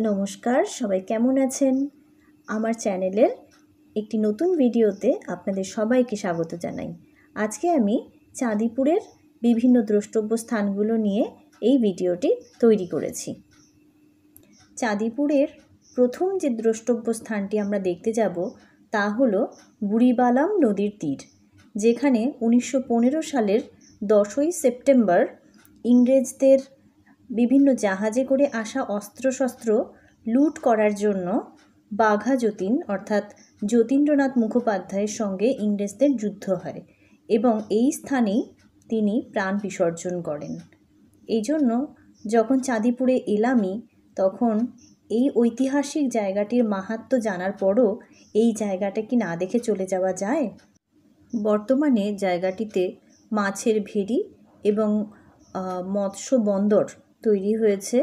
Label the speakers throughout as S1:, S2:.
S1: নমস্কার, সবাই কেমন আছেন? আমার চ্যানেলের একটি নতুন ভিডিওতে আপনাদের সবাইকে স্বাগত জানাই। আজকে আমি চাঁদিপুরের বিভিন্ন দ্রষ্টব্য স্থানগুলো নিয়ে এই ভিডিওটি তৈরি করেছি। চাঁদিপুরের প্রথম যে দ্রষ্টব্য স্থানটি আমরা দেখতে যাব তা হলো বুড়িবালাম নদীর তীর, যেখানে 1915 সালের 10ই সেপ্টেম্বর ইংরেজদের বিভিন্ন জাহাজে করে আসা অস্ত্রশস্ত্র লুট করার জন্য বাঘা যতীন অর্থাৎ যতীন্দ্রনাথ মুখোপাধ্যায়ের সঙ্গে ইংরেজদের যুদ্ধ হয় এবং এই স্থানেই তিনি প্রাণ বিসর্জন করেন। এই জন্য যখন চাঁদিপুরে এলামই তখন এই ঐতিহাসিক জায়গাটির মাহাত্ম্য জানার পরও এই জায়গাটা কি না দেখে চলে যাওয়া যায়? বর্তমানে জায়গাটিতে মাছের ভেড়ি এবং মৎস্য বন্দর তৈরি হয়েছে।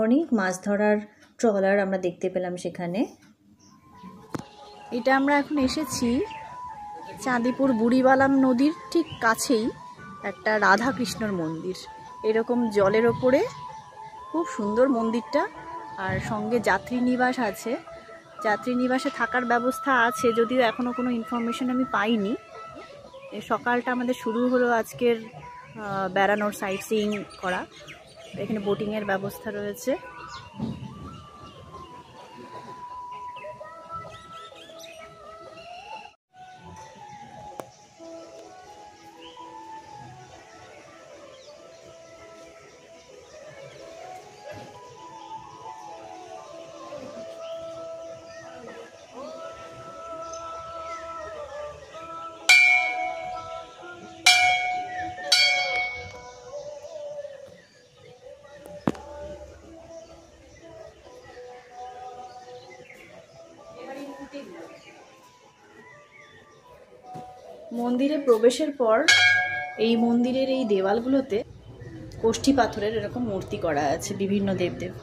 S1: অনেক মাছ ধরার ট্রলার আমরা দেখতে পেলাম সেখানে। এটা আমরা এখন এসেছি চাঁদিপুর বুড়িবালাম নদীর ঠিক কাছেই একটা রাধাকৃষ্ণর মন্দির। এরকম জলের ওপরে খুব সুন্দর মন্দিরটা, আর সঙ্গে যাত্রী নিবাস আছে। যাত্রী নিবাসে থাকার ব্যবস্থা আছে, যদিও এখনও কোনো ইনফরমেশন আমি পাইনি। সকালটা আমাদের শুরু হলো আজকের বেড়ানোর, সাইট সিইং করা। এখানে বোটিংয়ের ব্যবস্থা রয়েছে। মন্দিরে প্রবেশের পর এই মন্দিরের এই দেওয়ালগুলোতে কোষ্ঠী পাথরের এরকম মূর্তি করা আছে বিভিন্ন দেবদেব।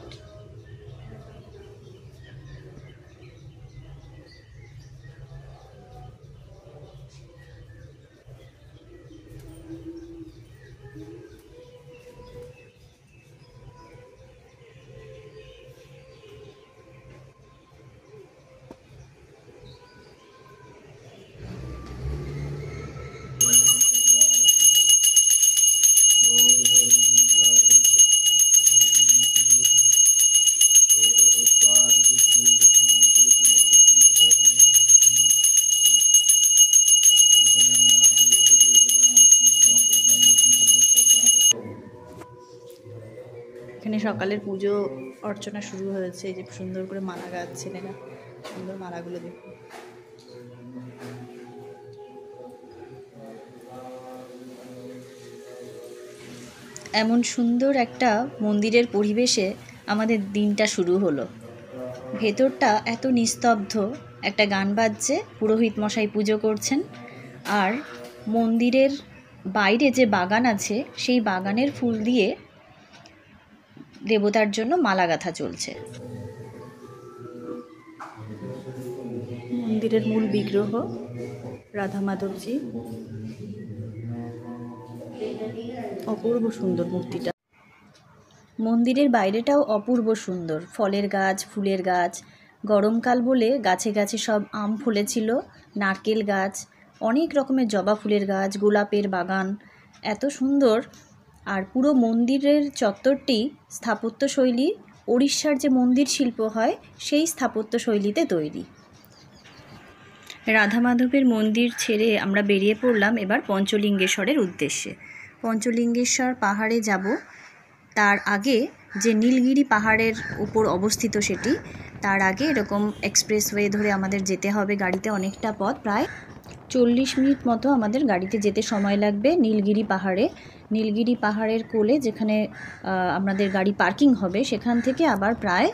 S1: এখানে সকালের পুজো অর্চনা শুরু হয়েছে। এই যে সুন্দর করে মালা গাচ্ছেন এরা, সুন্দর মালাগুলো দেখুন। এমন সুন্দর একটা মন্দিরের পরিবেশে আমাদের দিনটা শুরু হলো। ভেতরটা এত নিস্তব্ধ, একটা গান বাজছে, পুরোহিত মশাই পুজো করছেন, আর মন্দিরের বাইরে যে বাগান আছে সেই বাগানের ফুল দিয়ে দেবতার জন্য মালা গাঁথা চলছে। মন্দিরের মূল বিগ্রহ রাধা মাধবজি, অপূর্ব সুন্দর মূর্তিটা। মন্দিরের বাইরেটাও অপূর্ব সুন্দর, ফলের গাছ, ফুলের গাছ। গরমকাল বলে গাছে গাছে সব আম ফলেছিল, নারকেল গাছ, অনেক রকমের জবা ফুলের গাছ, গোলাপের বাগান, এত সুন্দর। আর পুরো মন্দিরের চত্বরটি স্থাপত্যশৈলী ওড়িশার যে মন্দির শিল্প হয় সেই স্থাপত্যশৈলীতে তৈরি। রাধা মাধবের মন্দির ছেড়ে আমরা বেরিয়ে পড়লাম এবার পঞ্চলিঙ্গেশ্বরের উদ্দেশ্যে। পঞ্চলিঙ্গেশ্বর পাহাড়ে যাব। তার আগে যে নীলগিরি পাহাড়ের উপর অবস্থিত সেটি, তার আগে এরকম এক্সপ্রেসওয়ে ধরে আমাদের যেতে হবে। গাড়িতে অনেকটা পথ, প্রায় 40 মিনিট মতো আমাদের গাড়িতে যেতে সময় লাগবে নীলগিরি পাহাড়ে। নীলগিরি পাহাড়ের কোলে যেখানে আমাদের গাড়ি পার্কিং হবে সেখান থেকে আবার প্রায়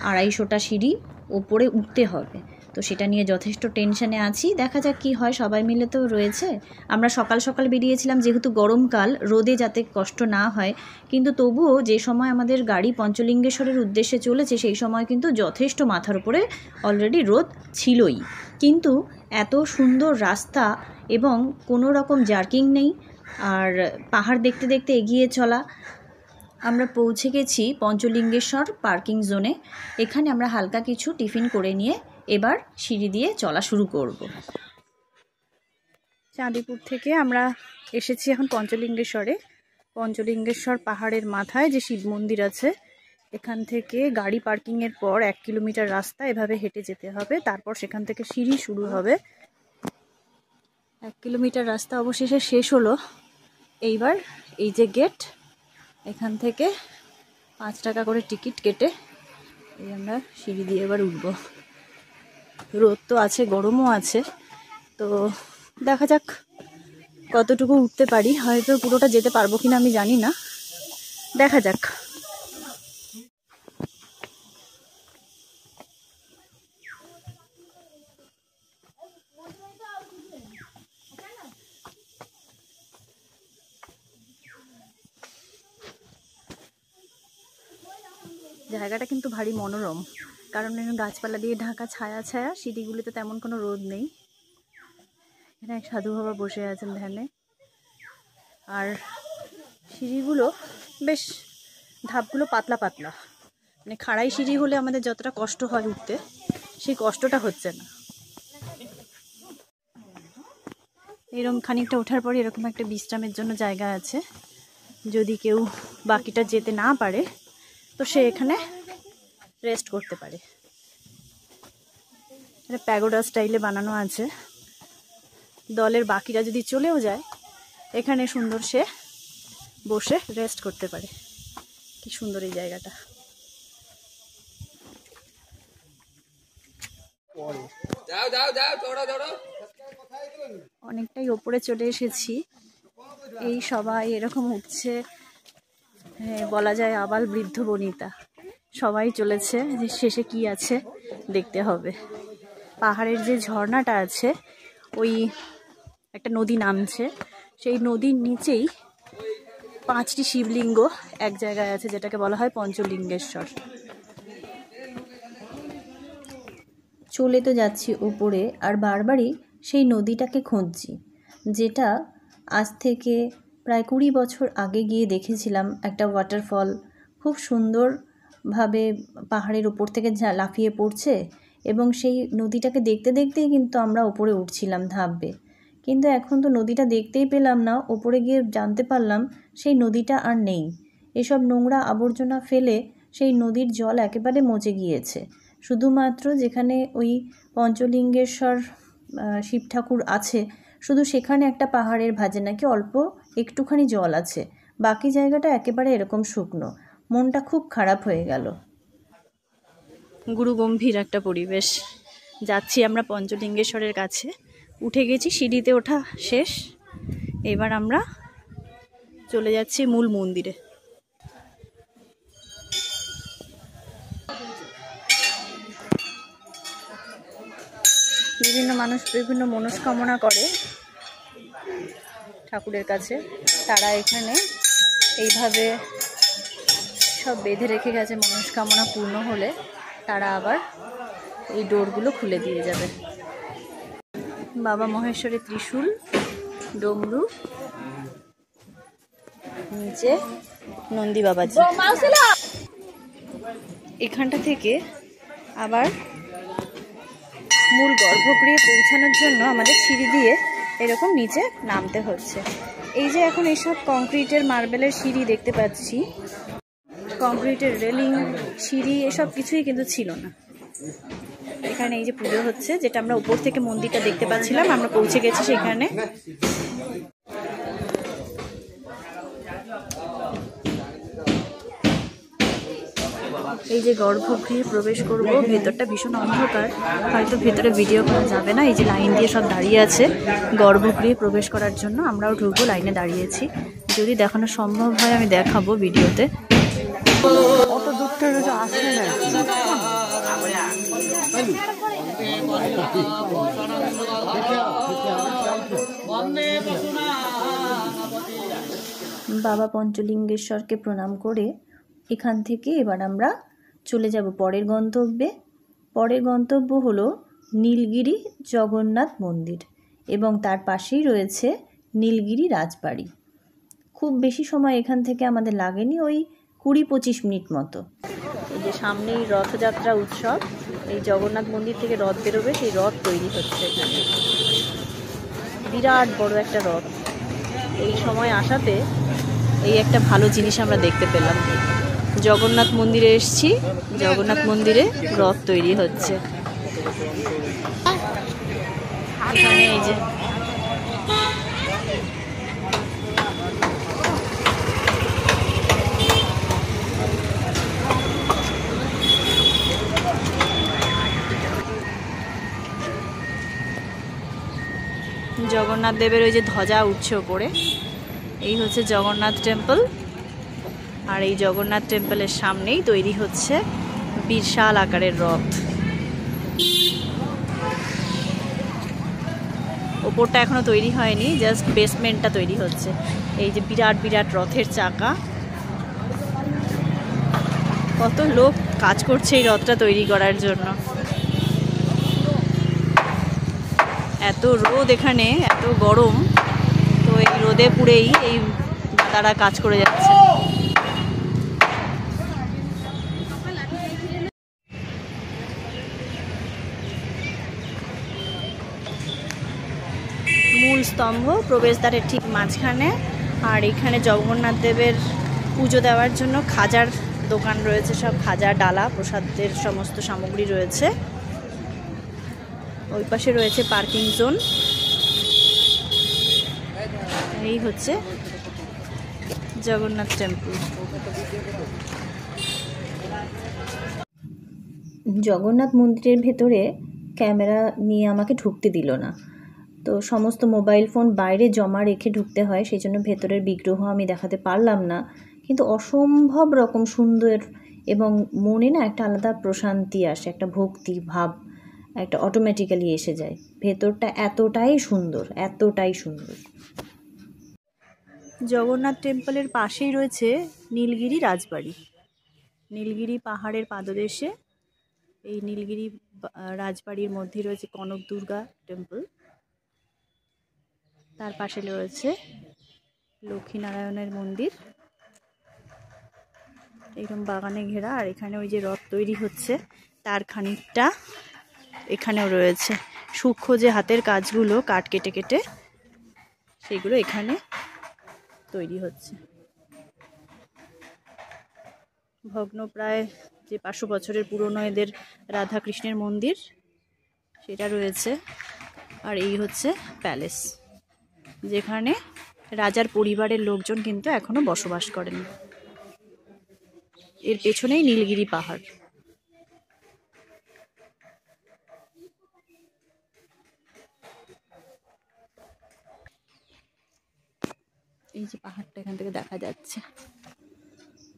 S1: 250টা সিঁড়ি ওপরে উঠতে হবে। তো সেটা নিয়ে যথেষ্ট টেনশনে আছি, দেখা যাক কী হয়। সবাই মিলে তো রয়েছে। আমরা সকাল সকাল বেরিয়েছিলাম যেহেতু গরমকাল, রোদে যাতে কষ্ট না হয়, কিন্তু তবুও যে সময় আমাদের গাড়ি পঞ্চলিঙ্গেশ্বরের উদ্দেশ্যে চলেছে সেই সময় কিন্তু যথেষ্ট মাথার উপরে অলরেডি রোদ ছিলই। কিন্তু এত সুন্দর রাস্তা এবং কোনো রকম জার্কিং নেই, আর পাহাড় দেখতে দেখতে এগিয়ে চলা। আমরা পৌঁছে গেছি পঞ্চলিঙ্গেশ্বর পার্কিং জোনে। এখানে আমরা হালকা কিছু টিফিন করে নিয়ে এবার সিঁড়ি দিয়ে চলা শুরু করব। চাঁদিপুর থেকে আমরা এসেছি এখন পঞ্চলিঙ্গেশ্বরে। পঞ্চলিঙ্গেশ্বর পাহাড়ের মাথায় যে শিব মন্দির আছে, এখান থেকে গাড়ি পার্কিংয়ের পর 1 কিলোমিটার রাস্তা এভাবে হেঁটে যেতে হবে, তারপর সেখান থেকে সিঁড়ি শুরু হবে। 1 কিলোমিটার রাস্তা অবশেষে শেষ হলো। এইবার এই যে গেট, এখান থেকে 5 টাকা করে টিকিট কেটে এই আমরা সিঁড়ি দিয়ে এবার উঠব। রোদ তো আছে, গরমও আছে, তো দেখা যাক কতটুকু উঠতে পারি। হয়তো পুরোটা যেতে পারবো কিনা আমি জানি না, দেখা যাক। জায়গাটা কিন্তু ভারী মনোরম, কারণ গাছপালা দিয়ে ঢাকা, ছায়া ছায়া, সিঁড়িগুলিতে তেমন কোনো রোদ নেই। এখানে এক সাধু বাবা বসে আছেন ধ্যানে। আর সিঁড়িগুলো বেশ, ধাপগুলো পাতলা পাতলা, মানে খাড়াই সিঁড়ি হলে আমাদের যতটা কষ্ট হয় উঠতে, সেই কষ্টটা হচ্ছে না। এরকম খানিকটা ওঠার পরে এরকম একটা বিশ্রামের জন্য জায়গা আছে। যদি কেউ বাকিটা যেতে না পারে তো সে এখানে রেস্ট করতে পারে। এটা প্যাগোডা স্টাইলে বানানো আছে। দলের বাকিরা যদি চলেও যায়, এখানে সুন্দর সে বসে রেস্ট করতে পারে। কি সুন্দর এই জায়গাটা। অনেকটাই ওপরে চলে এসেছি। এই সবাই এরকম উঠছে, বলা যায় আবাল বৃদ্ধ বনিতা সবাই চলেছে। যে শেষে কি আছে দেখতে হবে। পাহাড়ের যে ঝর্ণাটা আছে, ওই একটা নদী নামছে, সেই নদীর নিচেই 5টি শিবলিঙ্গ এক জায়গায় আছে, যেটাকে বলা হয় পঞ্চলিঙ্গেশ্বর। চলে তো যাচ্ছি উপরে, আর বারবারই সেই নদীটাকে খুঁজছি, যেটা আজ থেকে প্রায় 20 বছর আগে গিয়ে দেখেছিলাম। একটা ওয়াটারফল খুব সুন্দরভাবে পাহাড়ের উপর থেকে লাফিয়ে পড়ছে, এবং সেই নদীটাকে দেখতে দেখতেই কিন্তু আমরা উপরে উঠছিলাম ধাপ বেয়ে। কিন্তু এখন তো নদীটা দেখতেই পেলাম না। উপরে গিয়ে জানতে পারলাম সেই নদীটা আর নেই। এসব নোংরা আবর্জনা ফেলে সেই নদীর জল একেবারে মজে গিয়েছে। শুধুমাত্র যেখানে ওই পঞ্চলিঙ্গেশ্বর শিব ঠাকুর আছে, শুধু সেখানে একটা পাহাড়ের ভাঁজে নাকি অল্প একটুখানি জল আছে, বাকি জায়গাটা একেবারে এরকম শুকনো। মনটা খুব খারাপ হয়ে গেল। গুরুগম্ভীর একটা পরিবেশ। যাচ্ছি আমরা পঞ্চলিঙ্গেশ্বরের কাছে। উঠে গেছি, সিঁড়িতে ওঠা শেষ। এবার আমরা চলে যাচ্ছি মূল মন্দিরে। বিভিন্ন মানুষ বিভিন্ন মনস্কামনা করে ঠাকুরের কাছে। তারা এখানে এইভাবে সব বেঁধে রেখে গেছে। মনস্কামনা পূর্ণ হলে তারা আবার এই ডোরগুলো খুলে দিয়ে যাবে। বাবা মহেশ্বরের ত্রিশূল, ডমরু, নিচে নন্দী বাবাজি। এখানটা থেকে আবার মূল গর্ভগৃহে পৌঁছানোর জন্য আমাদের সিঁড়ি দিয়ে এরকম নিচে নামতে হচ্ছে। এই যে এখন এইসব কংক্রিটের, মার্বেলের সিঁড়ি দেখতে পাচ্ছি, কংক্রিটের রেলিং, সিঁড়ি এসব কিছুই কিন্তু ছিল না। এখানে এই যে পুজো হচ্ছে, যেটা আমরা উপর থেকে মন্দিরটা দেখতে পাচ্ছিলাম, আমরা পৌঁছে গেছি সেখানে। এই যে গর্ভগৃহে প্রবেশ করব, ভেতরটা ভীষণ অন্ধকার, হয়তো ভেতরে ভিডিও করা যাবে না। এই যে লাইন দিয়ে সব দাঁড়িয়ে আছে গর্ভগৃহে প্রবেশ করার জন্য, আমরাও ঢুকবো, লাইনে দাঁড়িয়েছি। যদি দেখানো সম্ভব হয় আমি দেখাবো ভিডিওতে।
S2: অত দূর থেকে তো আসে না।
S1: বাবা পঞ্চলিঙ্গেশ্বরকে প্রণাম করে এখান থেকে এবার আমরা চলে যাব পরের গন্তব্যে। পরের গন্তব্য হলো নীলগিরি জগন্নাথ মন্দির, এবং তার পাশেই রয়েছে নীলগিরি রাজবাড়ি। খুব বেশি সময় এখান থেকে আমাদের লাগেনি, ওই 20-25 মিনিট মতো। এই যে সামনেই রথযাত্রা উৎসব, এই জগন্নাথ মন্দির থেকে রথ বেরোবে, সেই রথ তৈরি হচ্ছে এখানে। বিরাট বড় একটা রথ। এই সময় আসাতে এই একটা ভালো জিনিস আমরা দেখতে পেলাম। জগন্নাথ মন্দিরে এসেছি, জগন্নাথ মন্দিরে রথ তৈরি হচ্ছে। এখানে এই যে জগন্নাথ দেবের ওই যে ধ্বজা উঠছে ওপরে, এই হচ্ছে জগন্নাথ টেম্পল। আর এই জগন্নাথ টেম্পলের সামনেই তৈরি হচ্ছে বিশাল আকারের রথ। ওপরটা এখনো তৈরি হয়নি, জাস্ট বেসমেন্টটা তৈরি হচ্ছে। এই যে বিরাট বিরাট রথের চাকা, কত লোক কাজ করছে এই রথটা তৈরি করার জন্য। এত রোদ এখানে, এত গরম, তো এই রোদে পুড়েই এই দাদারা কাজ করে যাচ্ছে। মূল স্তম্ভ প্রবেশদ্বারের ঠিক মাঝখানে। আর এখানে জগন্নাথ দেবের পুজো দেওয়ার জন্য খাজার দোকান রয়েছে, সব খাজা, ডালা, প্রসাদের সমস্ত সামগ্রী রয়েছে। ওই পাশে রয়েছে পার্কিং জোন। এই হচ্ছে জগন্নাথ টেম্পল। জগন্নাথ মন্দিরের ভেতরে ক্যামেরা নিয়ে আমাকে ঢুকতে দিল না, তো সমস্ত মোবাইল ফোন বাইরে জমা রেখে ঢুকতে হয়, সেই জন্য ভেতরের বিগ্রহ আমি দেখাতে পারলাম না। কিন্তু অসম্ভব রকম সুন্দর, এবং মনে না একটা আলাদা প্রশান্তি আসে, একটা ভক্তি ভাব একটা অটোমেটিক্যালি এসে যায়। ভেতরটা এতটাই সুন্দর, এতটাই সুন্দর। জগন্নাথ টেম্পলের পাশেই রয়েছে নীলগিরি রাজবাড়ি। নীলগিরি পাহাড়ের পাদদেশে এই নীলগিরি রাজবাড়ির মধ্যে রয়েছে কনক দুর্গা টেম্পল। তার পাশে রয়েছে লক্ষ্মীনারায়ণের মন্দির, এরকম বাগানে ঘেরা। আর এখানে ওই যে রথ তৈরি হচ্ছে তার খানিকটা এখানেও রয়েছে। সূক্ষ্ম যে হাতের কাজগুলো, কাঠ কেটে কেটে, সেগুলো এখানে তৈরি হচ্ছে। ভগ্নপ্রায় যে 500 বছরের পুরনো এদের রাধাকৃষ্ণের মন্দির, সেটা রয়েছে। আর এই হচ্ছে প্যালেস, যেখানে রাজার পরিবারের লোকজন কিন্তু এখনো বসবাস করেন। এর পেছনেই নীলগিরি পাহাড়। এই যে পাহাড়টা এখান থেকে দেখা যাচ্ছে।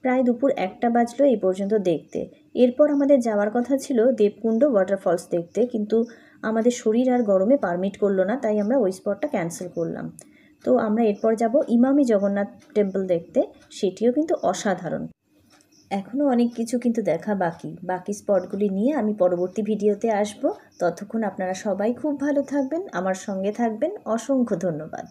S1: প্রায় দুপুর 1টা বাজলো এই পর্যন্ত দেখতে। এরপর আমাদের যাওয়ার কথা ছিল দেবকুণ্ড ওয়াটারফলস দেখতে, কিন্তু আমাদের শরীর আর গরমে পারমিট করলো না, তাই আমরা ওই স্পটটা ক্যান্সেল করলাম। তো আমরা এরপর যাব ইমামি জগন্নাথ টেম্পল দেখতে, সেটিও কিন্তু অসাধারণ। এখনও অনেক কিছু কিন্তু দেখা বাকি স্পটগুলি নিয়ে আমি পরবর্তী ভিডিওতে আসব। ততক্ষণ আপনারা সবাই খুব ভালো থাকবেন, আমার সঙ্গে থাকবেন। অসংখ্য ধন্যবাদ।